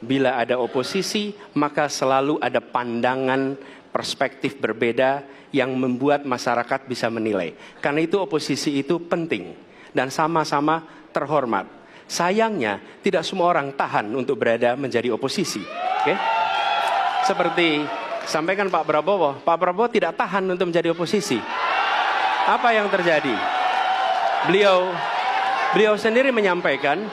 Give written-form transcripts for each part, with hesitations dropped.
bila ada oposisi, maka selalu ada pandangan perspektif berbeda yang membuat masyarakat bisa menilai. Karena itu oposisi itu penting dan sama-sama terhormat. Sayangnya tidak semua orang tahan untuk berada menjadi oposisi. Oke? Seperti sampaikan Pak Prabowo tidak tahan untuk menjadi oposisi. Apa yang terjadi? Beliau sendiri menyampaikan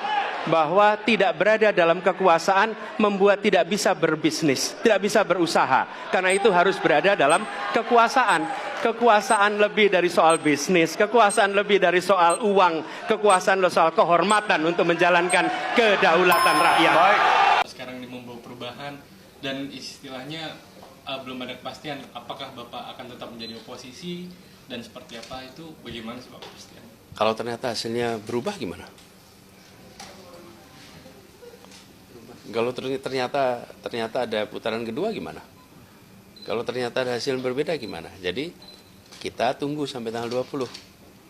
bahwa tidak berada dalam kekuasaan membuat tidak bisa berbisnis, tidak bisa berusaha. Karena itu harus berada dalam kekuasaan. Kekuasaan lebih dari soal bisnis, kekuasaan lebih dari soal uang, kekuasaan soal kehormatan untuk menjalankan kedaulatan rakyat. Baik. Sekarang ini membawa perubahan dan istilahnya belum ada kepastian apakah Bapak akan tetap menjadi oposisi dan seperti apa, itu bagaimana sih Pak kepastian? Kalau ternyata hasilnya berubah gimana? Kalau ternyata ada putaran kedua gimana? Kalau ternyata ada hasil yang berbeda gimana? Jadi kita tunggu sampai tanggal 20.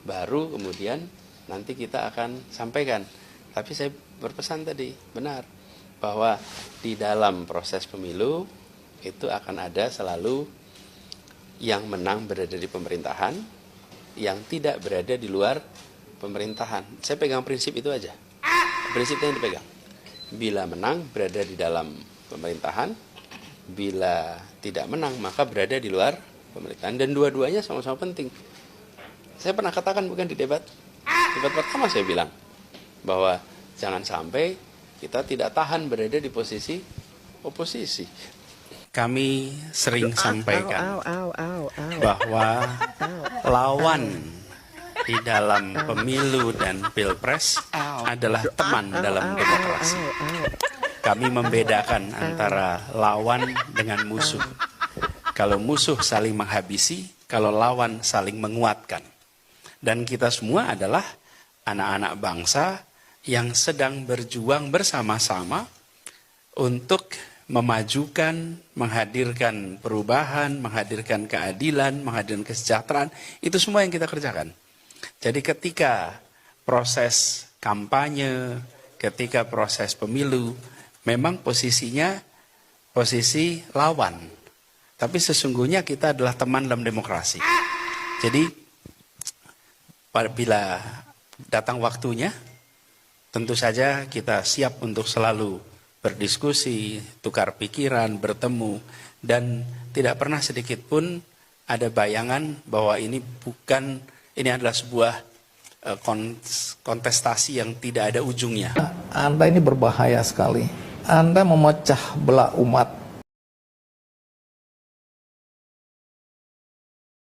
Baru kemudian nanti kita akan sampaikan. Tapi saya berpesan tadi, benar. Bahwa di dalam proses pemilu itu akan ada selalu yang menang berada di pemerintahan, yang tidak berada di luar pemerintahan. Saya pegang prinsip itu aja. Prinsip yang dipegang. Bila menang berada di dalam pemerintahan, bila tidak menang maka berada di luar pemerintahan, dan dua-duanya sama-sama penting. Saya pernah katakan bukan di debat pertama, saya bilang bahwa jangan sampai kita tidak tahan berada di posisi oposisi. Kami sering sampaikan bahwa lawan di dalam pemilu dan pilpres adalah teman dalam demokrasi. Kami membedakan antara lawan dengan musuh. Kalau musuh saling menghabisi, kalau lawan saling menguatkan. Dan kita semua adalah anak-anak bangsa yang sedang berjuang bersama-sama untuk memajukan, menghadirkan perubahan, menghadirkan keadilan, menghadirkan kesejahteraan. Itu semua yang kita kerjakan. Jadi ketika proses kampanye, ketika proses pemilu, memang posisinya posisi lawan. Tapi sesungguhnya kita adalah teman dalam demokrasi. Jadi bila datang waktunya, tentu saja kita siap untuk selalu berdiskusi, tukar pikiran, bertemu, dan tidak pernah sedikit pun ada bayangan bahwa ini adalah sebuah kontestasi yang tidak ada ujungnya. Anda ini berbahaya sekali. Anda memecah belah umat.